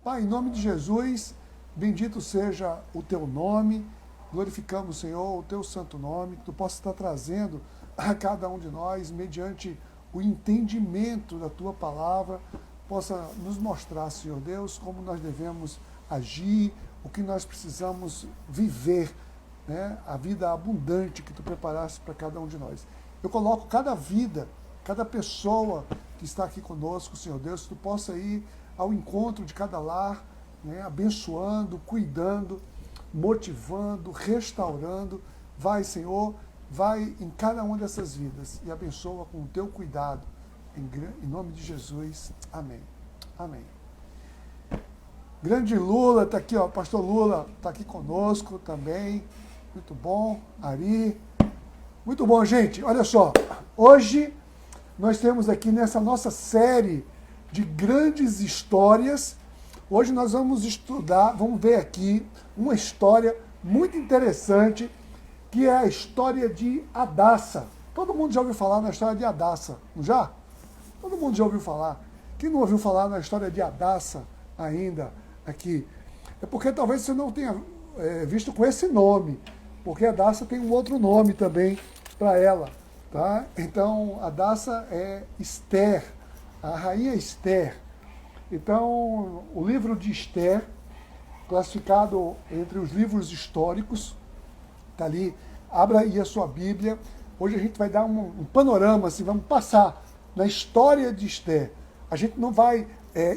Pai, em nome de Jesus, bendito seja o teu nome, glorificamos, Senhor, o teu santo nome, que tu possa estar trazendo a cada um de nós, mediante o entendimento da tua palavra, possa nos mostrar, Senhor Deus, como nós devemos agir, o que nós precisamos viver, né? A vida abundante que tu preparaste para cada um de nós. Eu coloco cada vida, cada pessoa que está aqui conosco, Senhor Deus, que tu possa ir ao encontro de cada lar, né? Abençoando, cuidando, motivando, restaurando. Vai, Senhor, vai em cada uma dessas vidas e abençoa com o teu cuidado. Em nome de Jesus. Amém. Amém. Grande Lula está aqui, ó. Pastor Lula está aqui conosco também. Muito bom. Ari. Muito bom, gente. Olha só. Hoje nós temos aqui nessa nossa série de grandes histórias. Hoje nós vamos estudar, vamos ver aqui uma história muito interessante, que é a história de Hadassa. Todo mundo já ouviu falar na história de Hadassa, não já? Todo mundo já ouviu falar. Quem não ouviu falar na história de Hadassa ainda aqui? É porque talvez você não tenha visto com esse nome, porque Hadassa tem um outro nome também para ela. Tá? Então, Hadassa é Esther, a rainha Esther. Então, o livro de Esther, classificado entre os livros históricos, está ali, abra aí a sua Bíblia. Hoje a gente vai dar um panorama, assim, vamos passar na história de Esther. A gente não vai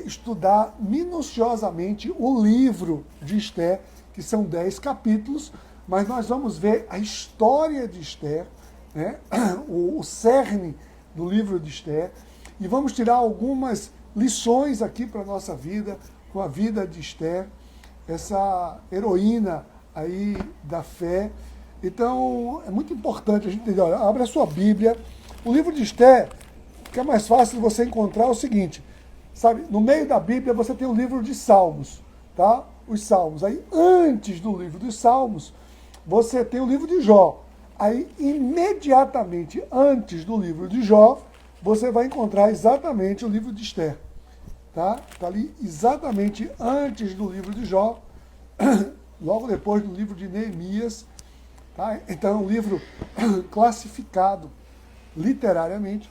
estudar minuciosamente o livro de Esther, que são 10 capítulos, mas nós vamos ver a história de Esther, né? o cerne do livro de Esther, e vamos tirar algumas lições aqui para a nossa vida, com a vida de Esther, essa heroína aí da fé. Então, é muito importante a gente entender. Olha, abre a sua Bíblia. O livro de Esther, que é mais fácil de você encontrar, é o seguinte, sabe, no meio da Bíblia você tem o livro de Salmos, tá? Os Salmos. Aí, antes do livro dos Salmos, você tem o livro de Jó. Aí, imediatamente antes do livro de Jó, você vai encontrar exatamente o livro de Esther. Tá? Tá ali exatamente antes do livro de Jó, logo depois do livro de Neemias. Tá? Então, é um livro classificado literariamente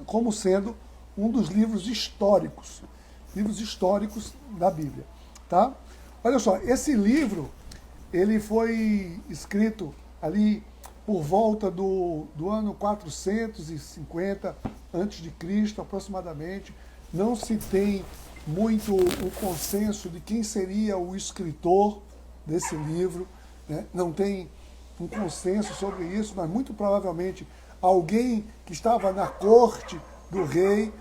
como sendo um dos livros históricos da Bíblia. Tá? Olha só, esse livro ele foi escrito ali por volta do ano 450 a.C., aproximadamente. Não se tem muito o consenso de quem seria o escritor desse livro, né? Não tem um consenso sobre isso, mas muito provavelmente alguém que estava na corte do rei.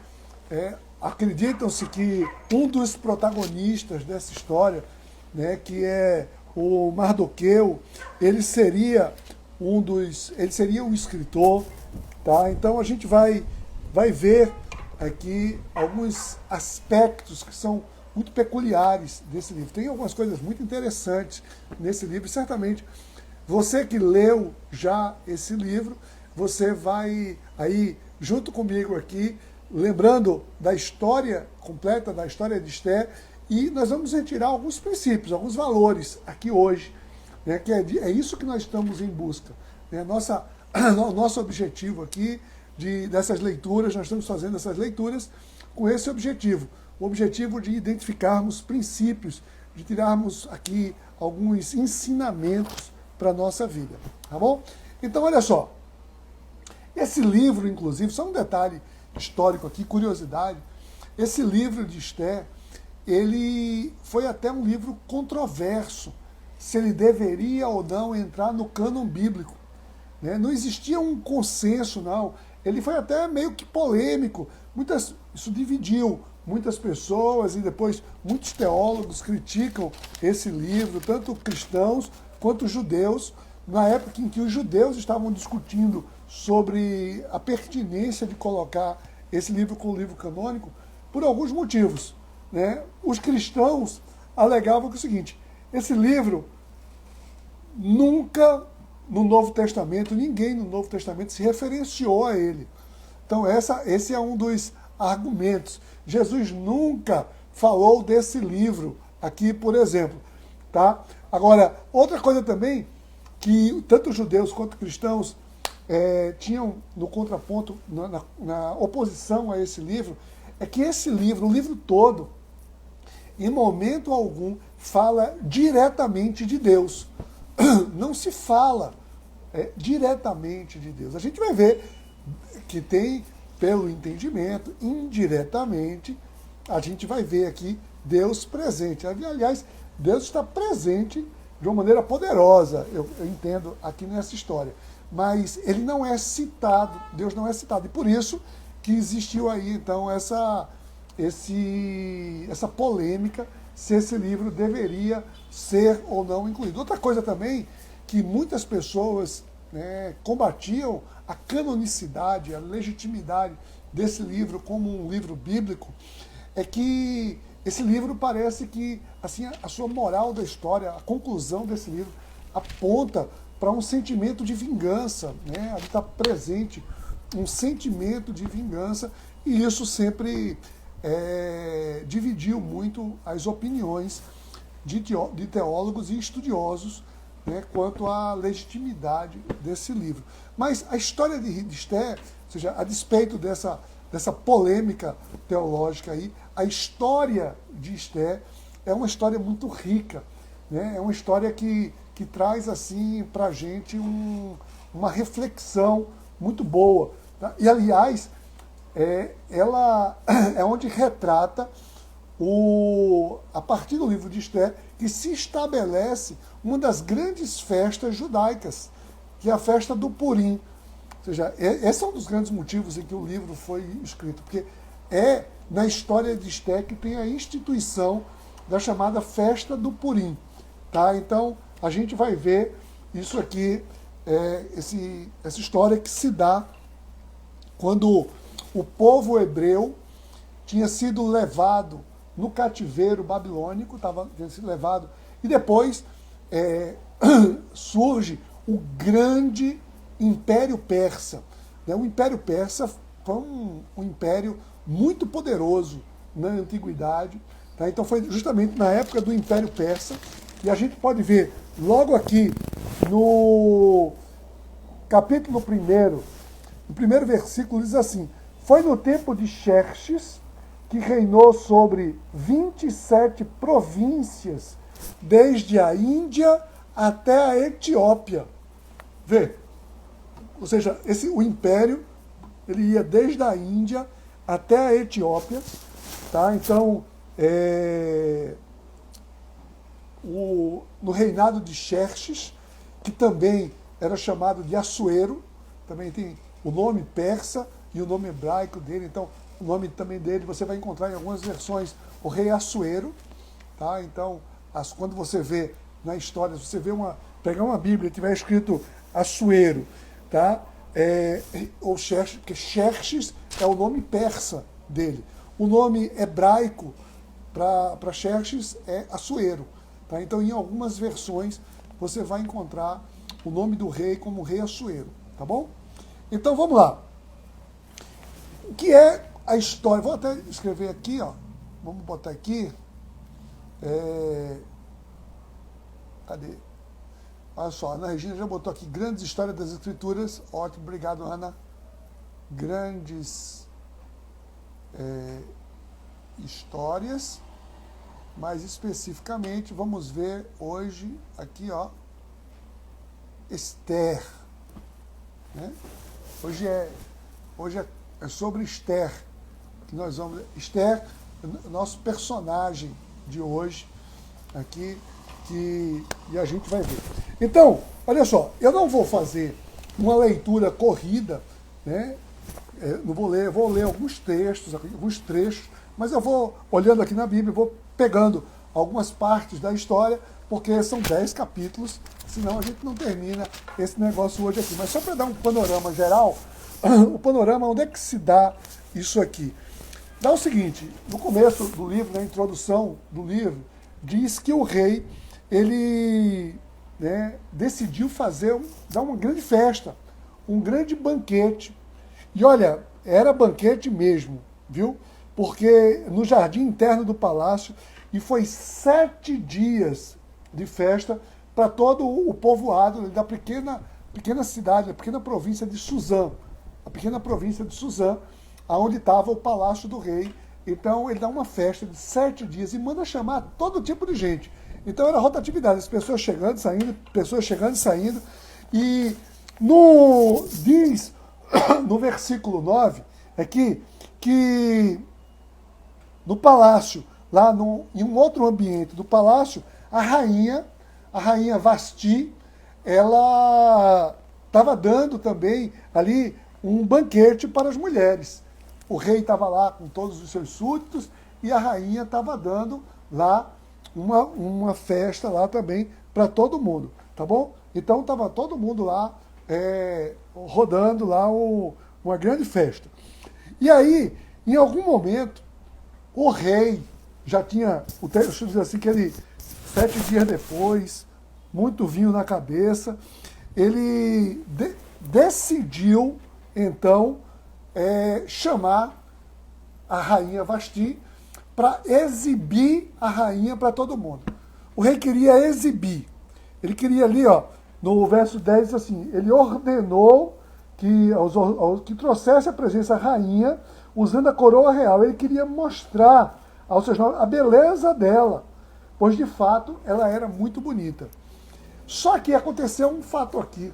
Acreditam-se que um dos protagonistas dessa história, né, que é o Mardoqueu, ele seria o escritor, tá? Então a gente vai ver aqui alguns aspectos que são muito peculiares desse livro. Tem algumas coisas muito interessantes nesse livro, e certamente você que leu já esse livro, você vai aí junto comigo aqui, lembrando da história completa, da história de Esther, e nós vamos retirar alguns princípios, alguns valores aqui hoje, né, que é isso que nós estamos em busca. Né? O nosso objetivo aqui dessas leituras, nós estamos fazendo essas leituras com esse objetivo. O objetivo de identificarmos princípios, de tirarmos aqui alguns ensinamentos para a nossa vida. Tá bom? Então, olha só. Esse livro, inclusive, só um detalhe histórico aqui, curiosidade. Esse livro de Esther, ele foi até um livro controverso, se ele deveria ou não entrar no cânon bíblico. Né? Não existia um consenso, não. Ele foi até meio que polêmico. Isso dividiu muitas pessoas e depois muitos teólogos criticam esse livro, tanto cristãos quanto judeus, na época em que os judeus estavam discutindo sobre a pertinência de colocar esse livro como livro canônico, por alguns motivos. Né? Os cristãos alegavam que é o seguinte: esse livro nunca no Novo Testamento, ninguém no Novo Testamento se referenciou a ele. Então esse é um dos argumentos. Jesus nunca falou desse livro aqui, por exemplo. Tá? Agora, outra coisa também, que tanto judeus quanto cristãos tinham no contraponto, na oposição a esse livro, é que esse livro, o livro todo, em momento algum, fala diretamente de Deus. Não se fala diretamente de Deus. A gente vai ver que tem, pelo entendimento, indiretamente, a gente vai ver aqui Deus presente. Aliás, Deus está presente de uma maneira poderosa, eu entendo aqui nessa história. Mas ele não é citado, Deus não é citado. E por isso que existiu aí, então, essa polêmica se esse livro deveria ser ou não incluído. Outra coisa também, que muitas pessoas combatiam a canonicidade, a legitimidade desse livro como um livro bíblico, é que esse livro parece que assim, a sua moral da história, a conclusão desse livro, aponta para um sentimento de vingança. Ali está presente um sentimento de vingança, e isso sempre dividiu muito as opiniões de teólogos e estudiosos quanto à legitimidade desse livro. Mas a história de Esther, ou seja, a despeito dessa polêmica teológica aí, a história de Esther é uma história muito rica, é uma história que traz assim para a gente uma reflexão muito boa. Tá? E, aliás, ela é onde retrata, a partir do livro de Esther, que se estabelece uma das grandes festas judaicas, que é a festa do Purim. Ou seja, esse é um dos grandes motivos em que o livro foi escrito, porque é na história de Esther que tem a instituição da chamada festa do Purim. Tá? Então, a gente vai ver isso aqui, essa história que se dá quando o povo hebreu tinha sido levado no cativeiro babilônico, tinha sido levado, e depois surge o grande Império Persa. O Império Persa foi um império muito poderoso na antiguidade. Tá? Então foi justamente na época do Império Persa, e a gente pode ver logo aqui no capítulo 1, o primeiro versículo diz assim: foi no tempo de Xerxes, que reinou sobre 27 províncias, desde a Índia até a Etiópia. Vê? Ou seja, o império, ele ia desde a Índia até a Etiópia. Tá? Então, no reinado de Xerxes, que também era chamado de Assuero, também tem o nome persa e o nome hebraico dele. Então, o nome também dele você vai encontrar em algumas versões o rei Assuero. Tá? Então, quando você vê na história, se você pegar uma Bíblia e tiver escrito Assuero, tá? Ou Xerxes, porque Xerxes é o nome persa dele. O nome hebraico para Xerxes é Assuero. Tá? Então, em algumas versões, você vai encontrar o nome do rei como rei Assuero. Tá bom? Então, vamos lá. O que é a história? Vou até escrever aqui, ó. Vamos botar aqui. Cadê? Olha só, a Ana Regina já botou aqui grandes histórias das escrituras. Ótimo, obrigado, Ana. Grandes histórias. Mais especificamente, vamos ver hoje aqui, ó, Esther. Né? Hoje é sobre Esther. Que nós vamos. Esther, nosso personagem de hoje aqui, e a gente vai ver. Então, olha só, eu não vou fazer uma leitura corrida, né? Não vou ler alguns textos, alguns trechos, mas eu vou olhando aqui na Bíblia, vou pegando algumas partes da história, porque são 10 capítulos, senão a gente não termina esse negócio hoje aqui. Mas só para dar um panorama geral, o panorama, onde é que se dá isso aqui? Dá o seguinte, no começo do livro, na introdução do livro, diz que o rei, ele decidiu dar uma grande festa, um grande banquete. E olha, era banquete mesmo, viu? Porque no jardim interno do palácio, e foi 7 dias de festa para todo o povoado da pequena cidade, da pequena província de Suzã, a pequena província de Suzã, aonde estava o palácio do rei. Então ele dá uma festa de 7 dias e manda chamar todo tipo de gente. Então era rotatividade, as pessoas chegando e saindo, pessoas chegando e saindo. E diz no versículo 9 aqui que no palácio, lá em um outro ambiente do palácio, a rainha Vasti, ela estava dando também ali um banquete para as mulheres. O rei estava lá com todos os seus súditos e a rainha estava dando lá uma festa lá também para todo mundo, tá bom? Então estava todo mundo lá rodando lá uma grande festa. E aí, em algum momento, o rei já tinha, o texto diz assim, que ele, 7 dias depois, muito vinho na cabeça, ele decidiu, então, chamar a rainha Vasti para exibir a rainha para todo mundo. O rei queria exibir. Ele queria ali, ó, no verso 10, diz assim, ele ordenou que trouxesse a presença a rainha usando a coroa real. Ele queria mostrar aos seus novos a beleza dela, pois de fato ela era muito bonita. Só que aconteceu um fato aqui.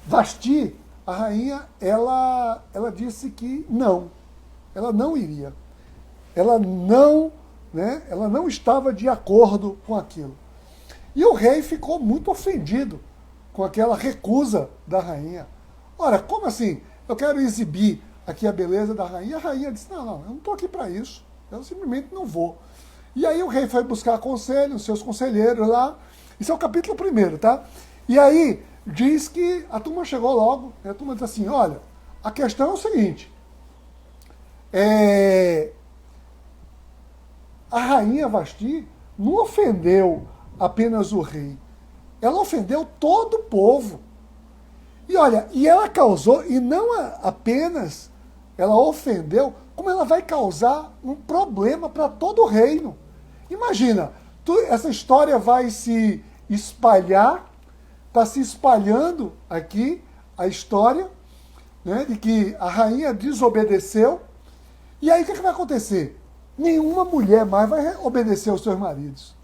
Vasti, a rainha, ela disse que não, ela não iria. Ela não estava de acordo com aquilo. E o rei ficou muito ofendido com aquela recusa da rainha. Ora, como assim? Eu quero exibir aqui a beleza da rainha. A rainha disse, não, eu não estou aqui para isso. Eu simplesmente não vou. E aí o rei foi buscar conselho, os seus conselheiros lá. Isso é o capítulo 1, tá? E aí diz que a turma chegou logo, e a turma diz assim, olha, a questão é o seguinte, a rainha Vasti não ofendeu apenas o rei, ela ofendeu todo o povo. E olha, e ela causou, e não apenas ela ofendeu, como ela vai causar um problema para todo o reino. Imagina, essa história vai se espalhar, está se espalhando aqui a história, né, de que a rainha desobedeceu, e aí o que vai acontecer? Nenhuma mulher mais vai obedecer aos seus maridos.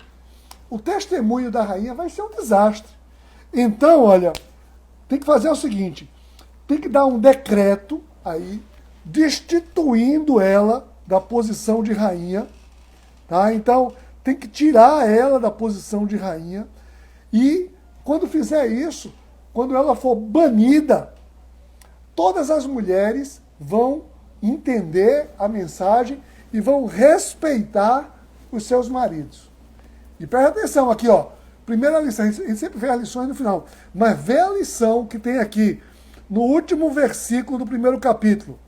O testemunho da rainha vai ser um desastre. Então, olha, tem que fazer o seguinte, tem que dar um decreto aí, destituindo ela da posição de rainha, tá? Então, tem que tirar ela da posição de rainha, e quando fizer isso, quando ela for banida, todas as mulheres vão entender a mensagem e vão respeitar os seus maridos. E presta atenção aqui, ó. Primeira lição, a gente sempre vê as lições no final, mas vê a lição que tem aqui, no último versículo do 1º capítulo,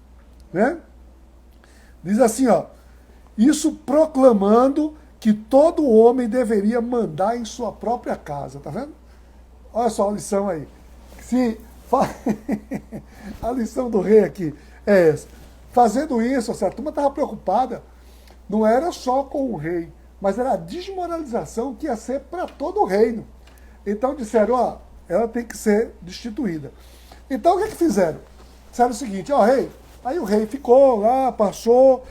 né? Diz assim, ó, isso proclamando que todo homem deveria mandar em sua própria casa, tá vendo? Olha só a lição aí. A lição do rei aqui é essa. Fazendo isso, a turma estava preocupada, não era só com o rei, mas era a desmoralização que ia ser para todo o reino. Então disseram, ó, ela tem que ser destituída. Então o que fizeram? Disseram o seguinte, ó, rei, aí o rei ficou lá, passou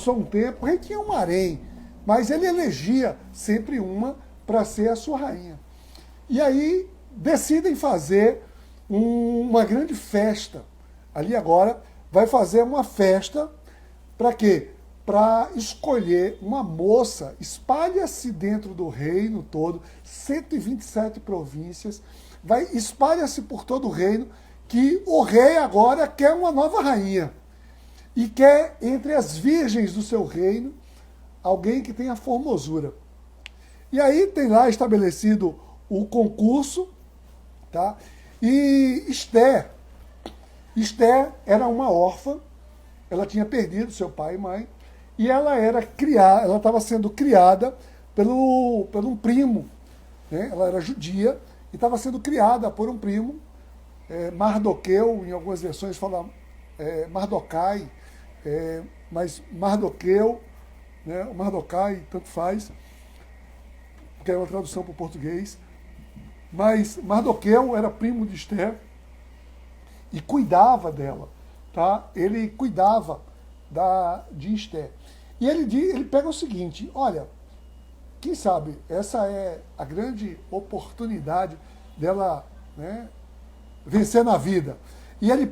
um tempo, o rei tinha um harém, mas ele elegia sempre uma para ser a sua rainha. E aí decidem fazer uma grande festa. Ali agora vai fazer uma festa para quê? Para escolher uma moça, espalha-se dentro do reino todo, 127 províncias, espalha-se por todo o reino, que o rei agora quer uma nova rainha. E quer, entre as virgens do seu reino, alguém que tenha formosura. E aí tem lá estabelecido o concurso, tá? E Esther era uma órfã, ela tinha perdido seu pai e mãe, e ela estava sendo criada por um primo, né? Ela era judia e estava sendo criada por um primo, Mardoqueu, em algumas versões fala Mardokai, mas Mardoqueu, né, o Mardokai, tanto faz, que é uma tradução para o português, mas Mardoqueu era primo de Esther e cuidava dela, tá? Ele cuidava de Esther. E ele pega o seguinte, olha, quem sabe essa é a grande oportunidade dela, né, vencer na vida. E ele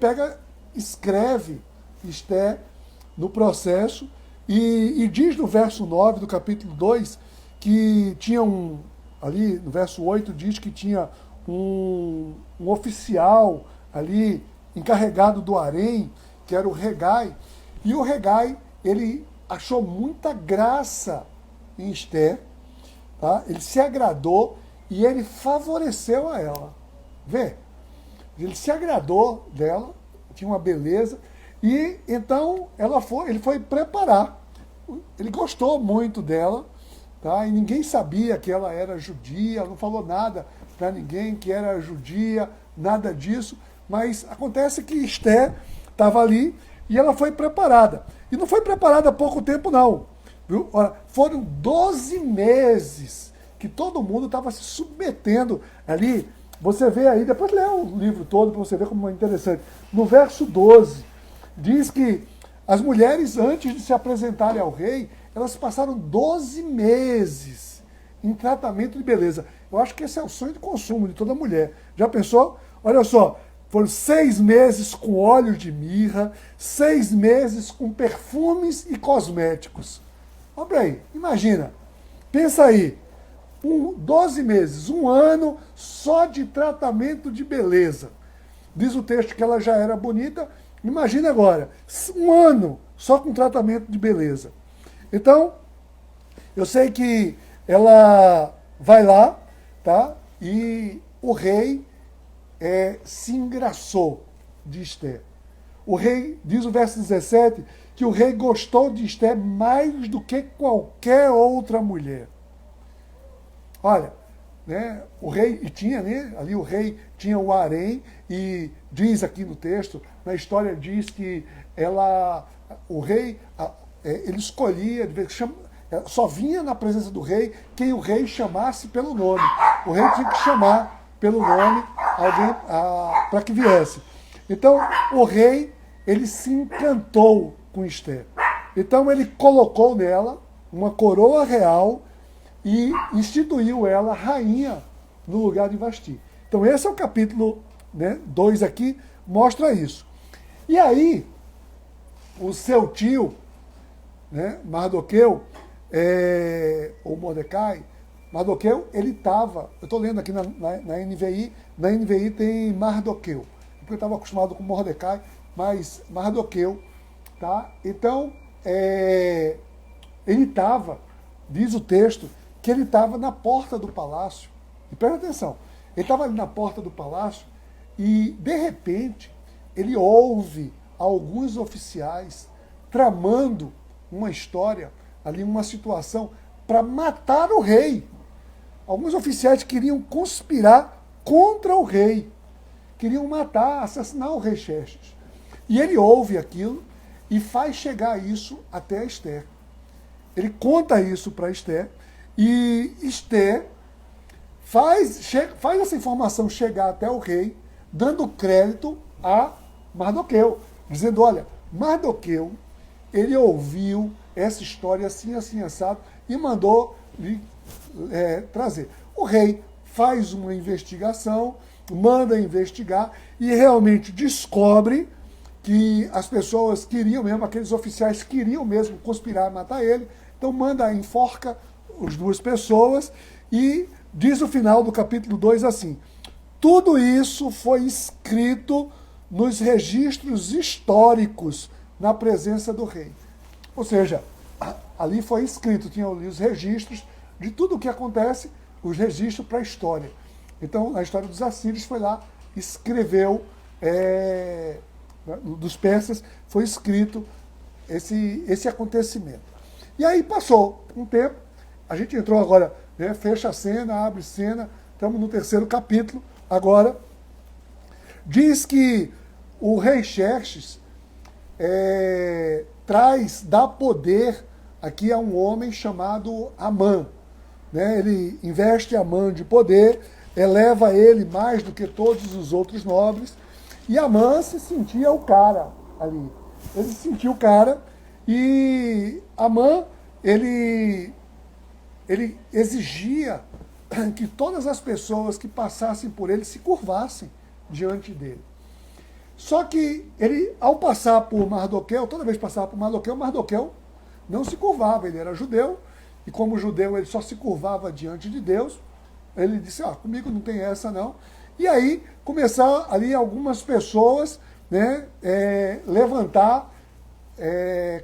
escreve Esther no processo e diz no verso 9 do capítulo 2 que tinha ali no verso 8 diz que tinha um oficial ali encarregado do harém, que era o Hegai, e o Hegai, ele achou muita graça em Esther, tá? Ele se agradou e ele favoreceu a ela. Vê? Ele se agradou dela, tinha uma beleza, e então ele foi preparar. Ele gostou muito dela, tá? E ninguém sabia que ela era judia, não falou nada para ninguém que era judia, nada disso, mas acontece que Esther estava ali e ela foi preparada. E não foi preparada há pouco tempo, não. Viu? Olha, foram 12 meses que todo mundo estava se submetendo ali. Você vê aí, depois lê o livro todo para você ver como é interessante. No verso 12, diz que as mulheres, antes de se apresentarem ao rei, elas passaram 12 meses em tratamento de beleza. Eu acho que esse é o sonho de consumo de toda mulher. Já pensou? Olha só, foram 6 meses com óleos de mirra, 6 meses com perfumes e cosméticos. Olha aí, imagina, pensa aí, 12 meses, 1 ano só de tratamento de beleza. Diz o texto que ela já era bonita, imagina agora, 1 ano só com tratamento de beleza. Então, eu sei que ela vai lá, tá? E o rei se engraçou de Esther. O rei, diz o verso 17, que o rei gostou de Esther mais do que qualquer outra mulher. Olha, né, o rei, e tinha, né, ali o rei tinha o harém, e diz aqui no texto, na história diz que o rei, ele escolhia, só vinha na presença do rei quem o rei chamasse pelo nome. O rei tinha que chamar pelo nome alguém para que viesse. Então, o rei, ele se encantou com Esther. Então, ele colocou nela uma coroa real e instituiu ela rainha no lugar de Vasti. Então, esse é o capítulo 2 aqui, mostra isso. E aí, o seu tio, né, Mardoqueu, ou Mordecai, Mardoqueu, ele estava, eu estou lendo aqui na NVI tem Mardoqueu, porque eu estava acostumado com Mordecai, mas Mardoqueu, tá? Então, ele estava, diz o texto, que ele estava na porta do palácio, e presta atenção, ele estava ali na porta do palácio, e, de repente, ele ouve alguns oficiais tramando uma história, ali uma situação, para matar o rei. Alguns oficiais queriam conspirar contra o rei. Queriam matar, assassinar o rei Xerxes. E ele ouve aquilo e faz chegar isso até Esther. Ele conta isso para Esther e Esther faz essa informação chegar até o rei, dando crédito a Mardoqueu, dizendo, olha, Mardoqueu, ele ouviu essa história assim, assim, assado, e mandou lhe trazer. O rei faz uma investigação, manda investigar, e realmente descobre que as pessoas queriam mesmo, aqueles oficiais queriam mesmo conspirar, matar ele, então manda, enforca as 2 pessoas, e diz o final do capítulo 2 assim, tudo isso foi escrito nos registros históricos na presença do rei. Ou seja, ali foi escrito, tinha ali os registros de tudo o que acontece, os registros para a história. Então, na história dos assírios, foi lá, escreveu, dos persas, foi escrito esse acontecimento. E aí passou um tempo, a gente entrou agora, fecha a cena, abre cena, estamos no 3º capítulo, agora, diz que o rei Xerxes dá poder aqui a um homem chamado Amã. Né? Ele investe Amã de poder, eleva ele mais do que todos os outros nobres, e Amã se sentia o cara ali. Ele se sentia o cara, e Amã, ele exigia que todas as pessoas que passassem por ele se curvassem diante dele. Só que ele, ao passar por Mardoqueu, toda vez que passava por Mardoqueu, Mardoqueu não se curvava, ele era judeu, e como judeu ele só se curvava diante de Deus. Ele disse, comigo não tem essa não. E aí começaram ali algumas pessoas, né, levantar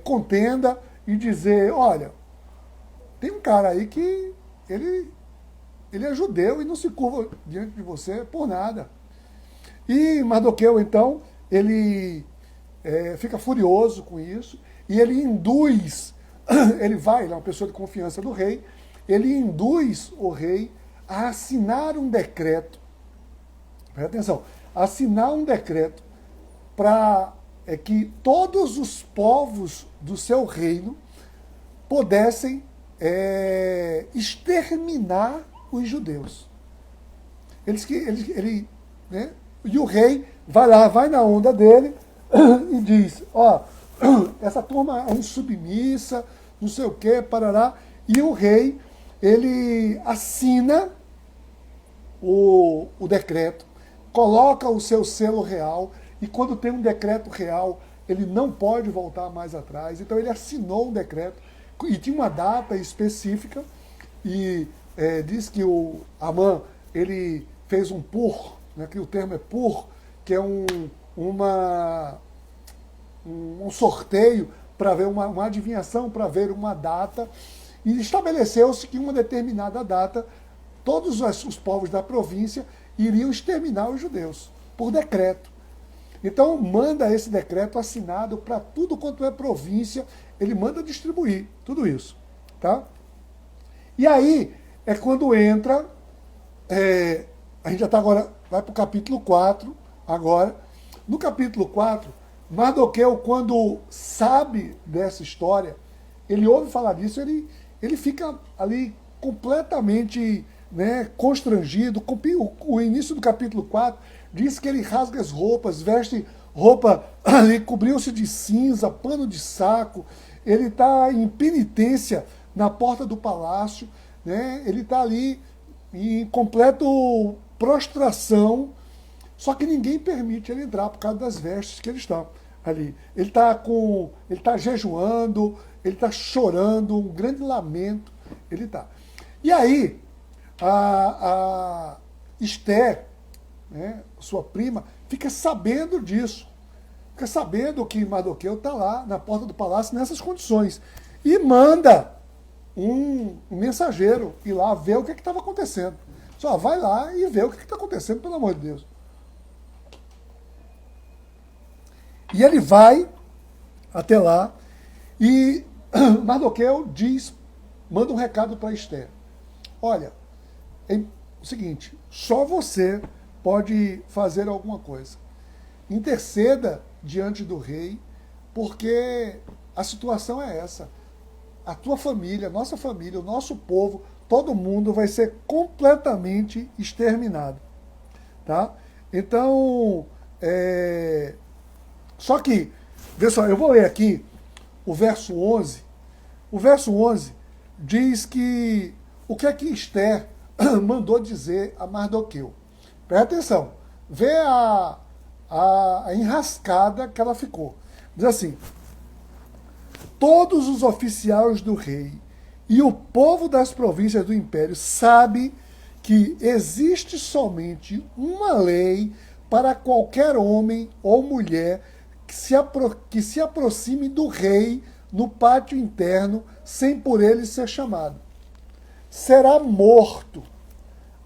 contenda e dizer, olha, tem um cara aí que ele é judeu e não se curva diante de você por nada. E Mardoqueu, então, ele fica furioso com isso, e ele induz, ele é uma pessoa de confiança do rei, ele induz o rei a assinar um decreto, presta atenção, assinar um decreto para que todos os povos do seu reino pudessem exterminar os judeus. Né? E o rei vai na onda dele e diz, essa turma é insubmissa, não sei o que, parará. E o rei, ele assina o decreto, coloca o seu selo real, e quando tem um decreto real, ele não pode voltar mais atrás. Então ele assinou um decreto, e tinha uma data específica, e diz que o Amã, ele fez um pur, né, que o termo é pur, que é um sorteio para ver uma adivinhação, para ver uma data, e estabeleceu-se que em uma determinada data todos os povos da província iriam exterminar os judeus, por decreto. Então manda esse decreto assinado para tudo quanto é província, ele manda distribuir tudo isso. Tá? E aí é quando entra, a gente já está agora, vai para o capítulo 4, agora. No capítulo 4, Mardoqueu, quando sabe dessa história, ele ouve falar disso, ele fica ali completamente, né, constrangido. O início do capítulo 4 diz que ele rasga as roupas, veste roupa ali, cobriu-se de cinza, pano de saco, ele está em penitência na porta do palácio, né, ele está ali em completo prostração, só que ninguém permite ele entrar por causa das vestes que ele está ali. Ele está jejuando, ele está chorando, um grande lamento, ele está. E aí, a Esther, né, sua prima, fica sabendo disso. Fica sabendo que Mardoqueu está lá na porta do palácio nessas condições. E manda um mensageiro ir lá ver o que estava acontecendo. Só vai lá e vê o que está acontecendo, pelo amor de Deus. E ele vai até lá e Mardoqueu manda um recado para Esther. Olha, é o seguinte, só você pode fazer alguma coisa. Interceda diante do rei, porque a situação é essa. A tua família, a nossa família, o nosso povo, todo mundo vai ser completamente exterminado. Tá? Então, só que, vê só, eu vou ler aqui o verso 11. O verso 11 diz que o que é que Esther mandou dizer a Mardoqueu. Presta atenção, vê a enrascada que ela ficou. Diz assim, todos os oficiais do rei e o povo das províncias do império sabe que existe somente uma lei para qualquer homem ou mulher que se aproxime do rei no pátio interno sem por ele ser chamado. Será morto,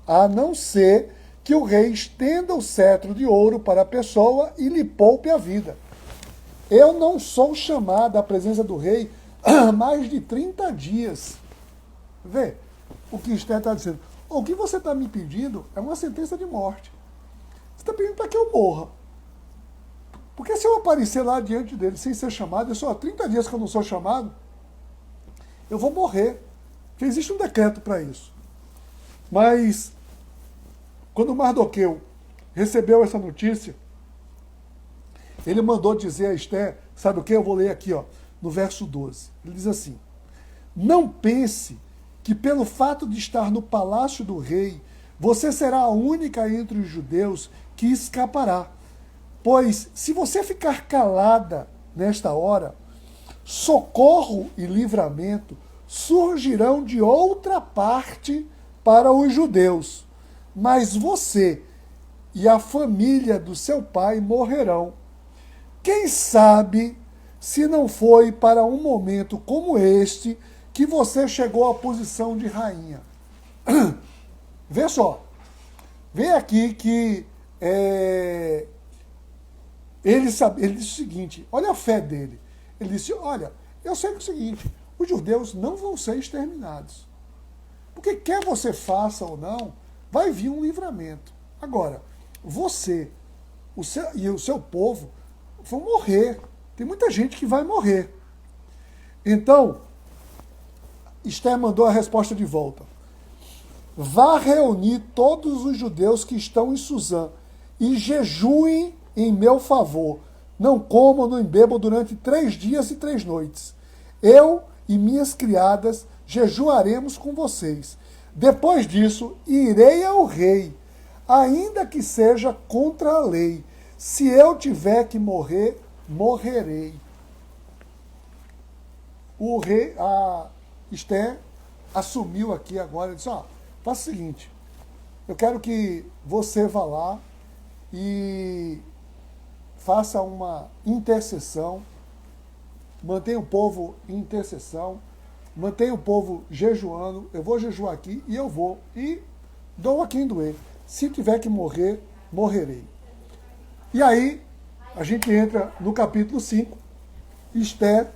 a não ser que o rei estenda o cetro de ouro para a pessoa e lhe poupe a vida. Eu não sou chamado à presença do rei há mais de 30 dias. Vê o que Esther está dizendo. O que você está me pedindo é uma sentença de morte. Você está pedindo para que eu morra. Porque se eu aparecer lá diante dele sem ser chamado, eu só há 30 dias que eu não sou chamado, eu vou morrer. Porque existe um decreto para isso. Mas, quando Mardoqueu recebeu essa notícia, ele mandou dizer a Esther, sabe o que? Eu vou ler aqui, ó, no verso 12. Ele diz assim: não pense que pelo fato de estar no palácio do rei, você será a única entre os judeus que escapará. Pois, se você ficar calada nesta hora, socorro e livramento surgirão de outra parte para os judeus, mas você e a família do seu pai morrerão. Quem sabe se não foi para um momento como este que você chegou à posição de rainha. Vê só, vê aqui que ele disse o seguinte, olha a fé dele. Ele disse, olha, eu sei que é o seguinte, os judeus não vão ser exterminados. Porque quer você faça ou não, vai vir um livramento. Agora, você e o seu povo vão morrer. Tem muita gente que vai morrer. Então, Esther mandou a resposta de volta. Vá reunir todos os judeus que estão em Suzã e jejuem em meu favor. Não comam nem bebam durante 3 dias e 3 noites. Eu e minhas criadas jejuaremos com vocês. Depois disso, irei ao rei, ainda que seja contra a lei. Se eu tiver que morrer, morrerei. O rei, a Esther, assumiu aqui agora e disse, faça o seguinte, eu quero que você vá lá e faça uma intercessão, mantenha o povo em intercessão, mantenha o povo jejuando, eu vou jejuar aqui e eu vou, e dou a quem doer. Se tiver que morrer, morrerei. E aí, a gente entra no capítulo 5, Esther,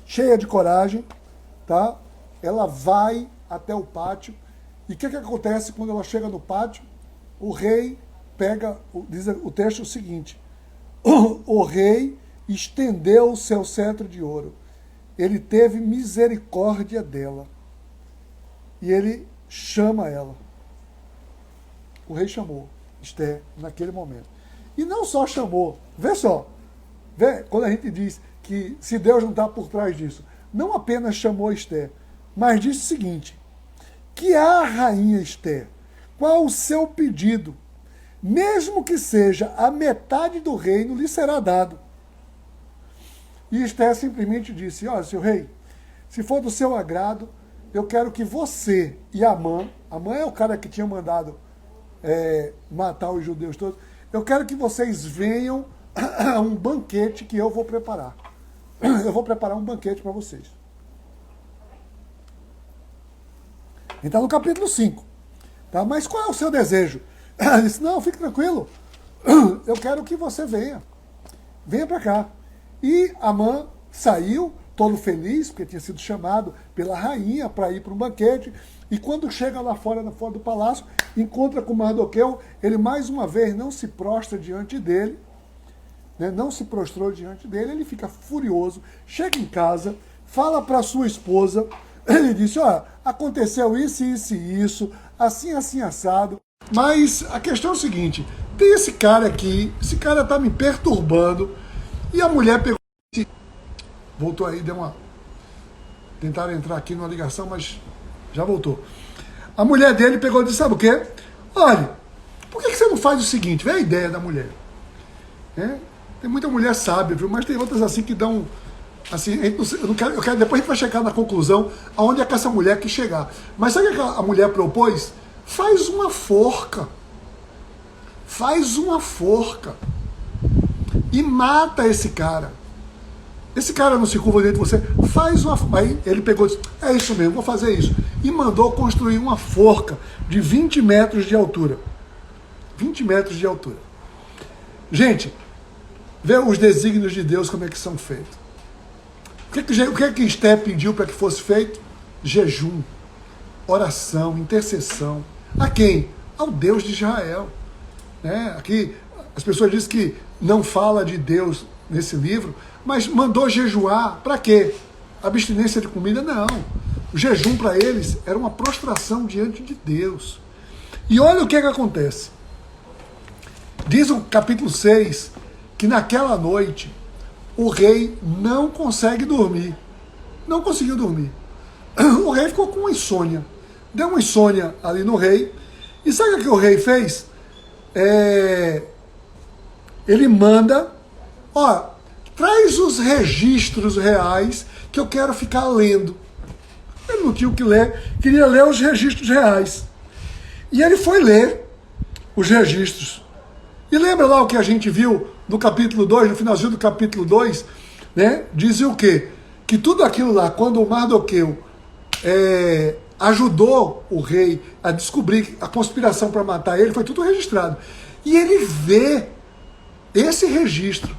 cheia de coragem, tá? Ela vai até o pátio, e o que acontece quando ela chega no pátio? O rei pega, diz o texto o seguinte, o rei estendeu o seu cetro de ouro, ele teve misericórdia dela, e ele chama ela. O rei chamou Esther naquele momento. E não só chamou, vê só, quando a gente diz que se Deus não está por trás disso, não apenas chamou Esther, mas disse o seguinte, que a rainha Esther, qual o seu pedido, mesmo que seja a metade do reino, lhe será dado. E Esther simplesmente disse, olha, seu rei, se for do seu agrado, eu quero que você e Amã é o cara que tinha mandado matar os judeus todos, eu quero que vocês venham a um banquete que eu vou preparar. Eu vou preparar um banquete para vocês. Então, no capítulo 5. Tá? Mas qual é o seu desejo? Ele disse, não, fique tranquilo. Eu quero que você venha. Venha para cá. E Amã saiu, todo feliz, porque tinha sido chamado pela rainha para ir para um banquete. E quando chega lá fora do palácio, encontra com Mardoqueu, ele mais uma vez não se prostra diante dele, né, não se prostrou diante dele, ele fica furioso, chega em casa, fala para sua esposa, ele disse, aconteceu isso, isso e isso, assim, assim, assado. Mas a questão é o seguinte, tem esse cara aqui, esse cara tá me perturbando, e a mulher pegou, voltou aí, tentaram entrar aqui numa ligação, mas já voltou. A mulher dele pegou e disse, sabe o quê? Olha, por que você não faz o seguinte? Vê a ideia da mulher. Tem muita mulher sábia, viu? Mas tem outras assim que dão... Assim, eu quero, depois a gente vai chegar na conclusão aonde é que essa mulher quer chegar. Mas sabe o que a mulher propôs? Faz uma forca. Faz uma forca. E mata esse cara. Esse cara não se curva dentro de você. Faz uma forca. Aí ele pegou e disse, é isso mesmo, vou fazer isso. E mandou construir uma forca de 20 metros de altura. 20 metros de altura. Gente, vê os desígnios de Deus como é que são feitos. O que é que Esther pediu para que fosse feito? Jejum, oração, intercessão. A quem? Ao Deus de Israel. Aqui as pessoas dizem que não fala de Deus nesse livro, mas mandou jejuar. Para quê? Abstinência de comida? Não. O jejum para eles era uma prostração diante de Deus. E olha o que acontece. Diz o capítulo 6 que naquela noite o rei não consegue dormir. Não conseguiu dormir. O rei ficou com uma insônia. Deu uma insônia ali no rei. E sabe o que o rei fez? Ele manda, traz os registros reais que eu quero ficar lendo. Ele não tinha o que ler, queria ler os registros reais. E ele foi ler os registros. E lembra lá o que a gente viu no capítulo 2, no finalzinho do capítulo 2, né? Dizia o quê? Que tudo aquilo lá, quando o Mardoqueu ajudou o rei a descobrir a conspiração para matar ele, foi tudo registrado. E ele vê esse registro.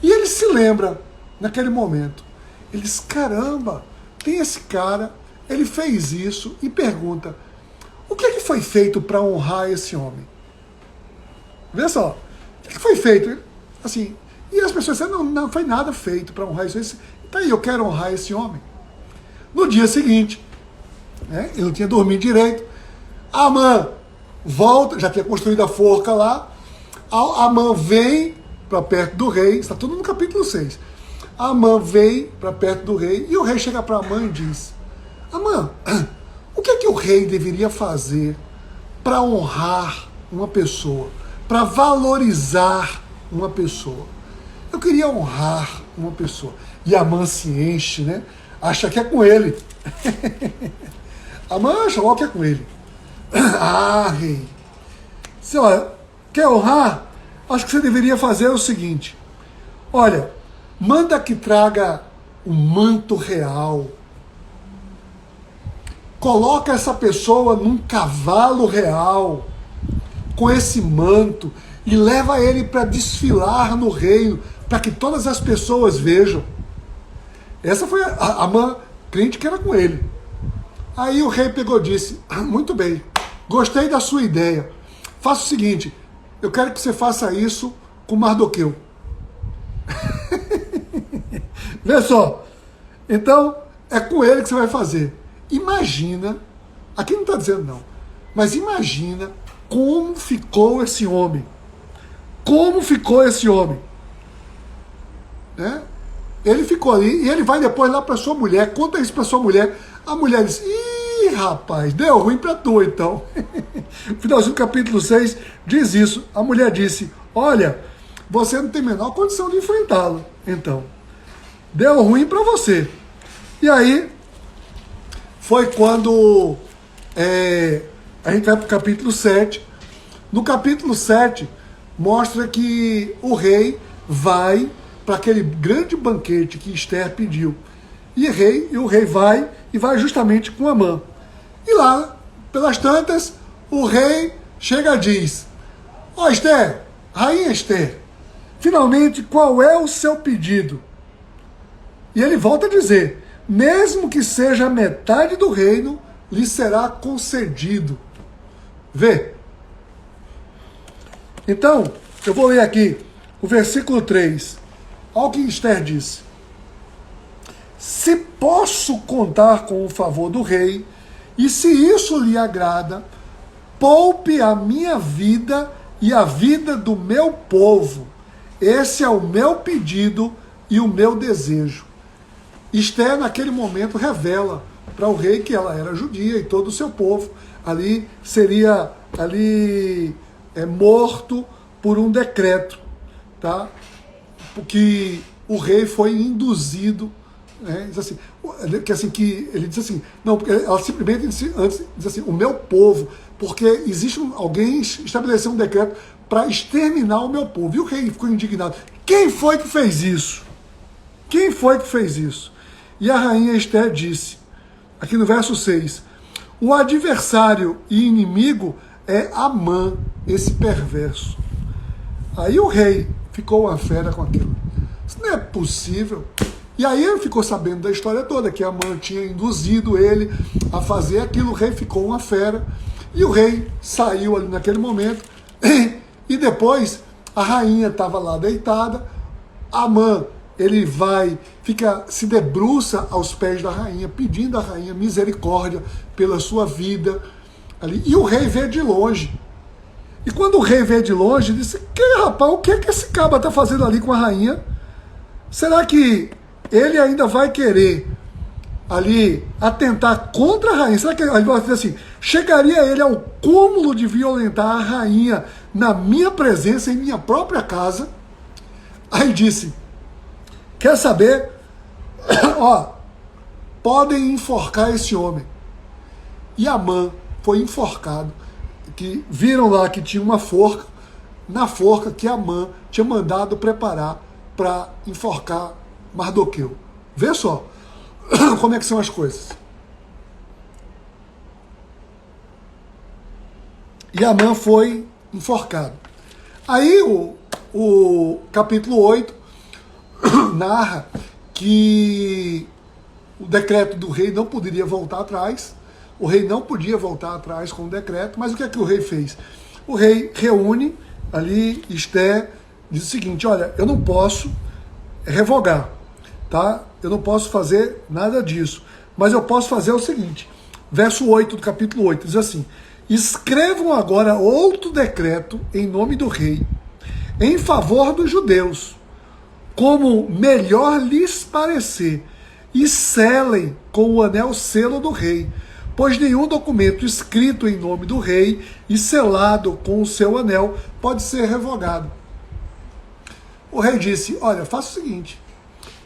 E ele se lembra, naquele momento. Ele diz, caramba, tem esse cara, ele fez isso, e pergunta, o que é que foi feito para honrar esse homem? Vê só, o que foi feito? Assim, e as pessoas disseram, não foi nada feito para honrar isso. Tá aí, eu quero honrar esse homem. No dia seguinte, né, ele não tinha dormido direito, Amã volta, já tinha construído a forca lá, Amã vem para perto do rei, está tudo no capítulo 6. Amã vem para perto do rei, e o rei chega para Amã e diz, Amã, o que é que o rei deveria fazer para honrar uma pessoa, para valorizar uma pessoa? Eu queria honrar uma pessoa. E Amã se enche, né? Acha que é com ele. Amã acha que é com ele. Rei, você quer honrar? Acho que você deveria fazer o seguinte, olha, manda que traga um manto real, coloca essa pessoa num cavalo real, com esse manto, e leva ele para desfilar no reino, para que todas as pessoas vejam. Essa foi a Amã, crente que era com ele. Aí o rei pegou e disse, muito bem, gostei da sua ideia, faça o seguinte, eu quero que você faça isso com Mardoqueu. Vê só, então é com ele que você vai fazer. Imagina, aqui não está dizendo não, mas imagina como ficou esse homem. Como ficou esse homem? Né? Ele ficou ali, e ele vai depois lá para sua mulher, conta isso para sua mulher. A mulher diz, ih, rapaz, deu ruim para tu então. No finalzinho do capítulo 6 diz isso. A mulher disse, olha, você não tem a menor condição de enfrentá-lo. Então, deu ruim para você. E aí, foi quando a gente vai para o capítulo 7. No capítulo 7, mostra que o rei vai para aquele grande banquete que Esther pediu. E o rei vai justamente com Amã. E lá, pelas tantas, o rei chega e diz, Esther, rainha Esther, finalmente qual é o seu pedido? E ele volta a dizer, mesmo que seja a metade do reino, lhe será concedido. Vê. Então, eu vou ler aqui o versículo 3. Olha o que Esther disse. Se posso contar com o favor do rei, e se isso lhe agrada, poupe a minha vida e a vida do meu povo. Esse é o meu pedido e o meu desejo. Esther, naquele momento, revela para o rei que ela era judia e todo o seu povo ali seria morto por um decreto, tá? Porque o rei foi induzido, né? Ele diz assim, não, porque ela simplesmente diz assim, o meu povo, porque existe alguém estabeleceu um decreto para exterminar o meu povo. E o rei ficou indignado. Quem foi que fez isso? Quem foi que fez isso? E a rainha Esther disse, aqui no verso 6, o adversário e inimigo é Amã, esse perverso. Aí o rei ficou uma fera com aquilo. Isso não é possível. E aí ele ficou sabendo da história toda, que Amã tinha induzido ele a fazer aquilo. O rei ficou uma fera. E o rei saiu ali naquele momento. E depois A rainha estava lá deitada, Amã, ele se debruça aos pés da rainha, pedindo à rainha misericórdia pela sua vida ali. E o rei vê de longe. E quando o rei vê de longe, disse: que rapaz, o que é que esse caba está fazendo ali com a rainha? Será que ele ainda vai querer ali atentar contra a rainha? Será que ele vai dizer assim: chegaria ele ao cúmulo de violentar a rainha na minha presença, em minha própria casa? Aí disse: quer saber? Ó, podem enforcar esse homem. E Amã foi enforcado. Que viram lá que tinha uma forca, na forca que Amã tinha mandado preparar para enforcar Mardoqueu. Vê só como é que são as coisas. E Amã foi enforcado. Aí o capítulo 8 narra que o decreto do rei não poderia voltar atrás. O rei não podia voltar atrás com o decreto, mas o que é que o rei fez? O rei reúne ali Esther, diz o seguinte: olha, eu não posso revogar, tá? Eu não posso fazer nada disso, mas eu posso fazer o seguinte, verso 8 do capítulo 8, diz assim: escrevam agora outro decreto em nome do rei, em favor dos judeus, como melhor lhes parecer, e selem com o anel selo do rei, pois nenhum documento escrito em nome do rei e selado com o seu anel pode ser revogado. O rei disse: olha, faça o seguinte,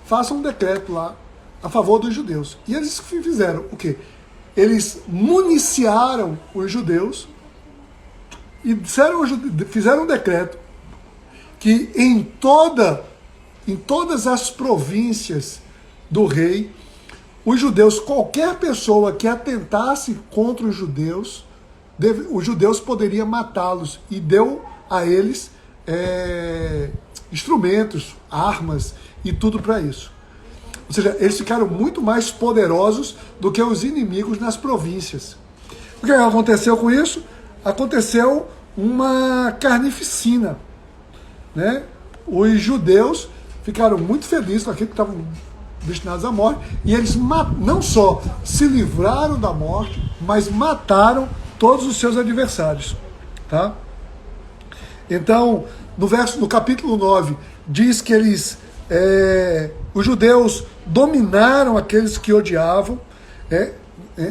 faça um decreto lá a favor dos judeus. E eles fizeram o quê? Eles municiaram os judeus e fizeram um decreto que em todas as províncias do rei, os judeus, qualquer pessoa que atentasse contra os judeus poderiam matá-los, e deu a eles instrumentos, armas e tudo para isso. Ou seja, eles ficaram muito mais poderosos do que os inimigos nas províncias. O que aconteceu com isso? Aconteceu uma carnificina, né? Os judeus ficaram muito felizes com aquilo que estavam destinados à morte, e eles não só se livraram da morte, mas mataram todos os seus adversários, tá? Então, no capítulo 9, diz que os judeus dominaram aqueles que odiavam,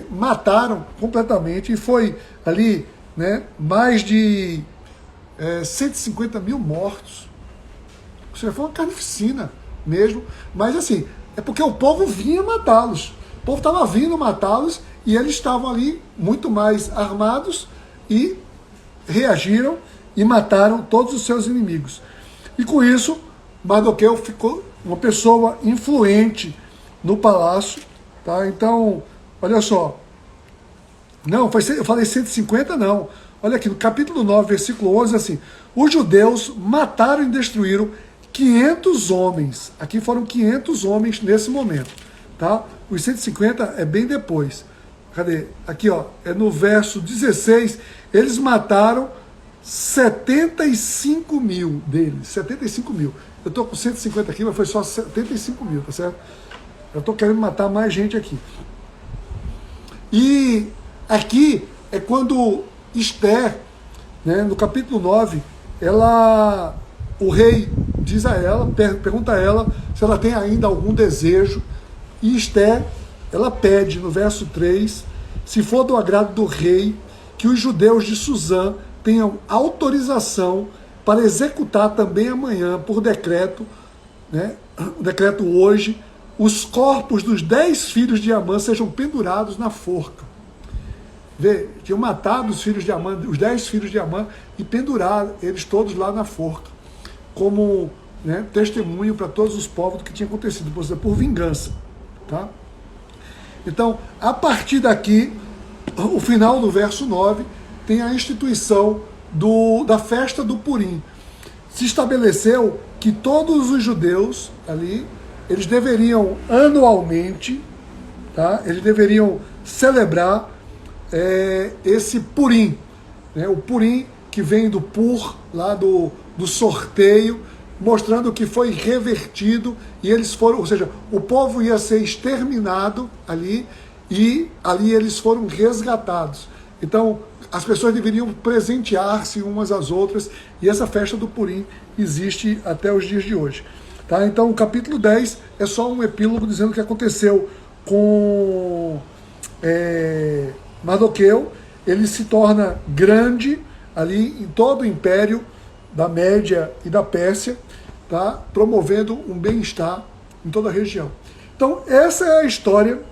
mataram completamente, e foi ali, né, mais de 150 mil mortos. Ou seja, foi uma carnificina mesmo, mas assim, é porque o povo vinha matá-los. O povo estava vindo matá-los e eles estavam ali muito mais armados e reagiram e mataram todos os seus inimigos. E com isso, Mardoqueu ficou uma pessoa influente no palácio. Tá? Então, olha só. Não, eu falei 150, não. Olha aqui, no capítulo 9, versículo 11, assim: os judeus mataram e destruíram 500 homens. Aqui foram 500 homens nesse momento, tá? Os 150 é bem depois. Cadê? Aqui, ó, é no verso 16, eles mataram 75 mil deles, 75 mil. Eu tô com 150 aqui, mas foi só 75 mil, tá certo? Eu tô querendo matar mais gente aqui. E aqui é quando Esther, né, no capítulo 9, o rei diz a ela, pergunta a ela se ela tem ainda algum desejo, e Esther, ela pede no verso 3, se for do agrado do rei, que os judeus de Suzã tenham autorização para executar também amanhã, por decreto, né, o decreto hoje, os corpos dos 10 filhos de Amã sejam pendurados na forca. Vê, tinham matado os filhos de Amã, os 10 filhos de Amã, e penduraram eles todos lá na forca, como, né, testemunho para todos os povos do que tinha acontecido, por vingança. Tá? Então, a partir daqui, o final do verso 9, tem a instituição da festa do Purim. Se estabeleceu que todos os judeus ali, eles deveriam anualmente, tá? Eles deveriam celebrar esse Purim. Né? O Purim que vem do PUR, lá do sorteio, mostrando que foi revertido e eles foram, ou seja, o povo ia ser exterminado ali e ali eles foram resgatados. Então, as pessoas deveriam presentear-se umas às outras e essa festa do Purim existe até os dias de hoje. Tá? Então, o capítulo 10 é só um epílogo dizendo o que aconteceu com Mardoqueu. Ele se torna grande ali em todo o império da Média e da Pérsia, tá? Promovendo um bem-estar em toda a região. Então, essa é a história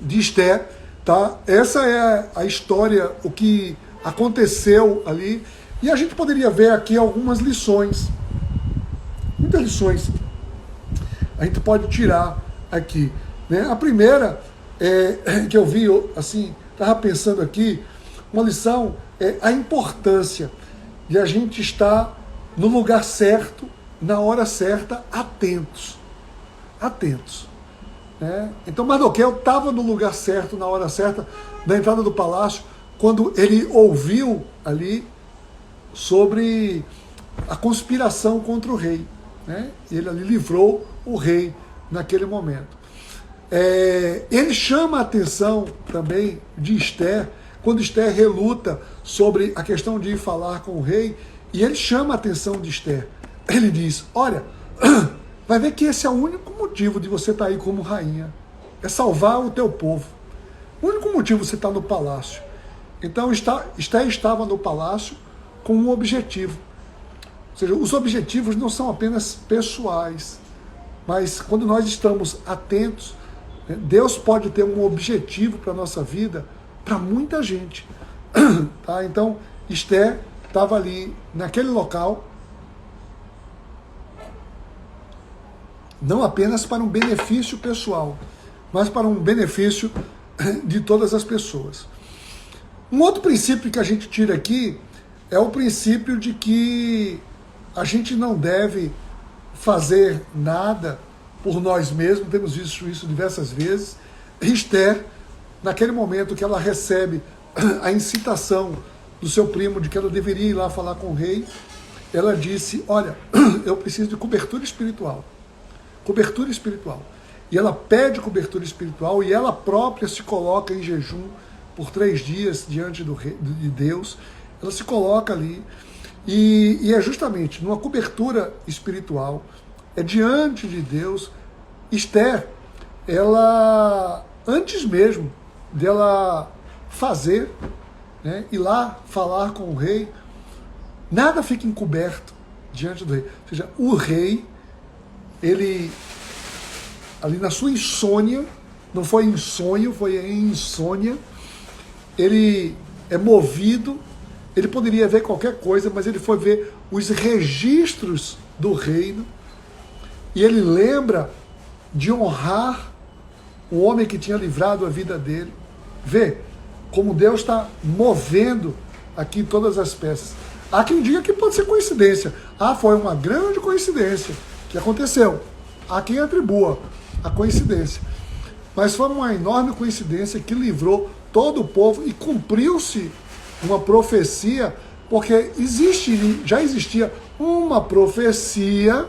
de Esther, tá? Essa é a história, o que aconteceu ali, e a gente poderia ver aqui algumas lições, muitas lições a gente pode tirar aqui, né? A primeira que eu vi, assim, estava pensando aqui, uma lição é a importância de a gente estar no lugar certo, na hora certa, atentos. Atentos. Né? Então Mardoqueu estava no lugar certo, na hora certa, na entrada do palácio, quando ele ouviu ali sobre a conspiração contra o rei. Né? Ele ali livrou o rei naquele momento. Ele chama a atenção também de Esther, quando Esther reluta sobre a questão de ir falar com o rei, e ele chama a atenção de Esther. Ele diz, olha, vai ver que esse é o único motivo de você estar aí como rainha, é salvar o teu povo. O único motivo você está no palácio. Então Esther estava no palácio com um objetivo. Ou seja, os objetivos não são apenas pessoais, mas quando nós estamos atentos, Deus pode ter um objetivo para a nossa vida, para muita gente. Tá? Então, Esther estava ali, naquele local, não apenas para um benefício pessoal, mas para um benefício de todas as pessoas. Um outro princípio que a gente tira aqui é o princípio de que a gente não deve fazer nada por nós mesmos, temos visto isso diversas vezes. Esther, naquele momento que ela recebe a incitação do seu primo de que ela deveria ir lá falar com o rei, ela disse, olha, eu preciso de cobertura espiritual. Cobertura espiritual. E ela pede cobertura espiritual e ela própria se coloca em jejum por 3 dias diante de Deus. Ela se coloca ali e é justamente numa cobertura espiritual, é diante de Deus. Esther, ela, antes mesmo dela fazer, né, ir lá falar com o rei, nada fica encoberto diante do rei. Ou seja, o rei, ele, ali na sua insônia, não foi em sonho, foi em insônia, ele é movido, ele poderia ver qualquer coisa, mas ele foi ver os registros do reino, e ele lembra de honrar o homem que tinha livrado a vida dele. Vê como Deus está movendo aqui todas as peças. Há quem diga que pode ser coincidência. Foi uma grande coincidência que aconteceu. Há quem atribua a coincidência. Mas foi uma enorme coincidência que livrou todo o povo e cumpriu-se uma profecia, porque já existia uma profecia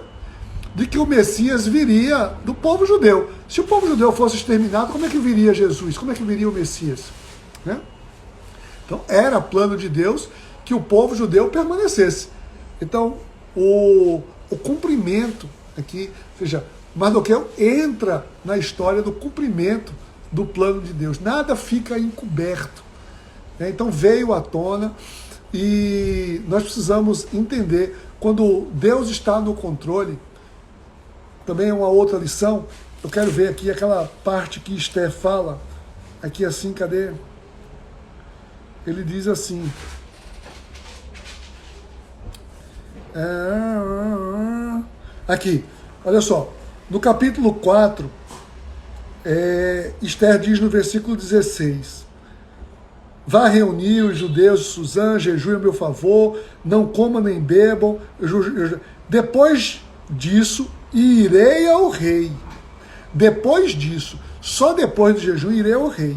de que o Messias viria do povo judeu. Se o povo judeu fosse exterminado, como é que viria Jesus? Como é que viria o Messias? Né? Então, era plano de Deus que o povo judeu permanecesse. Então, o cumprimento aqui, ou seja, Mardoqueu entra na história do cumprimento do plano de Deus. Nada fica encoberto. Né? Então, veio à tona e nós precisamos entender, quando Deus está no controle. Também é uma outra lição. Eu quero ver aqui aquela parte que Esther fala. Aqui assim, cadê? Ele diz assim. Aqui, olha só. No capítulo 4, Esther diz no versículo 16. Vá reunir os judeus de Suzã, jejuem a meu favor, não comam nem bebam. Depois disso, irei ao rei. Depois disso, só depois do jejum, irei ao rei.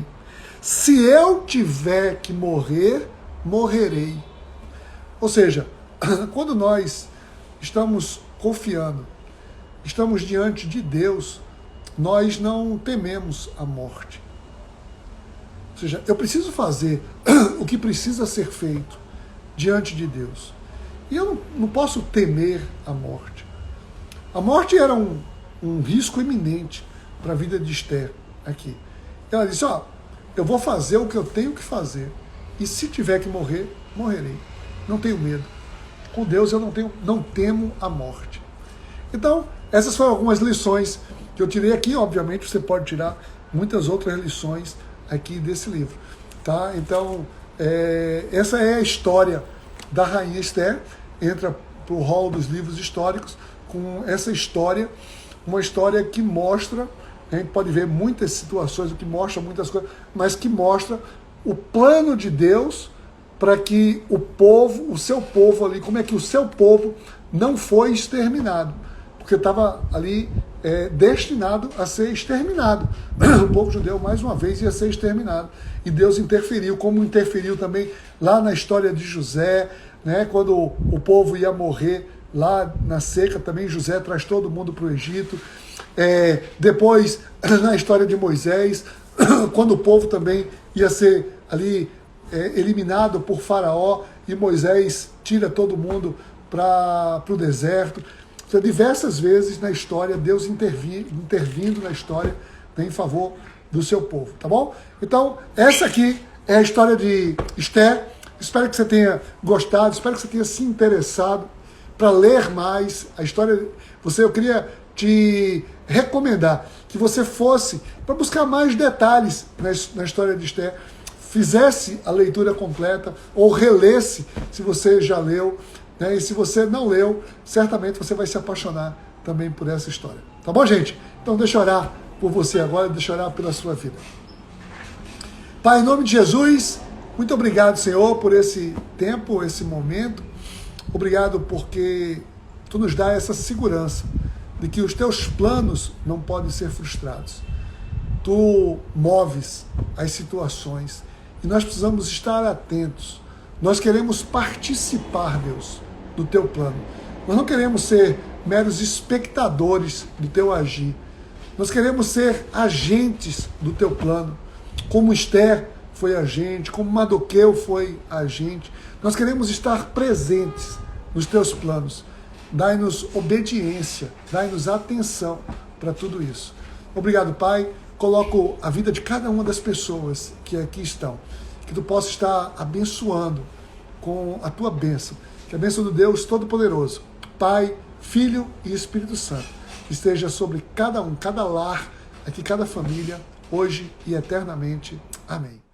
Se eu tiver que morrer, morrerei. Ou seja, quando nós estamos confiando, estamos diante de Deus, nós não tememos a morte. Ou seja, eu preciso fazer o que precisa ser feito diante de Deus. E eu não posso temer a morte. A morte era um risco iminente para a vida de Esther aqui. Ela disse, eu vou fazer o que eu tenho que fazer. E se tiver que morrer, morrerei. Não tenho medo. Com Deus eu não temo a morte. Então, essas foram algumas lições que eu tirei aqui. Obviamente, você pode tirar muitas outras lições aqui desse livro. Tá? Então, essa é a história da Rainha Esther. Entra para o hall dos livros históricos com essa história, uma história que mostra, a gente pode ver muitas situações, que mostra muitas coisas, mas que mostra o plano de Deus para que o seu povo ali, como é que o seu povo não foi exterminado, porque estava ali destinado a ser exterminado. O povo judeu, mais uma vez, ia ser exterminado. E Deus interferiu, como interferiu também lá na história de José, né, quando o povo ia morrer lá na seca, também José traz todo mundo para o Egito. Depois, na história de Moisés, quando o povo também ia ser ali eliminado por Faraó, e Moisés tira todo mundo para o deserto. Então, diversas vezes na história, Deus intervindo na história, né, em favor do seu povo, tá bom? Então, essa aqui é a história de Esther. Espero que você tenha gostado, espero que você tenha se interessado para ler mais a história. Eu queria te recomendar que você fosse para buscar mais detalhes na história de Esther, fizesse a leitura completa ou relesse se você já leu, né? E se você não leu, certamente você vai se apaixonar também por essa história. Tá bom, gente? Então deixa eu orar por você agora, deixa eu orar pela sua vida. Pai, em nome de Jesus, muito obrigado, Senhor, por esse tempo, esse momento. Obrigado porque Tu nos dá essa segurança de que os Teus planos não podem ser frustrados. Tu moves as situações e nós precisamos estar atentos. Nós queremos participar, Deus, do Teu plano. Nós não queremos ser meros espectadores do Teu agir. Nós queremos ser agentes do Teu plano, como Esther foi agente, como Mardoqueu foi agente. Nós queremos estar presentes nos Teus planos. Dai-nos obediência, dai-nos atenção para tudo isso. Obrigado, Pai. Coloco a vida de cada uma das pessoas que aqui estão. Que Tu possa estar abençoando com a Tua bênção. Que a bênção do Deus Todo-Poderoso, Pai, Filho e Espírito Santo, esteja sobre cada um, cada lar, aqui, cada família, hoje e eternamente. Amém.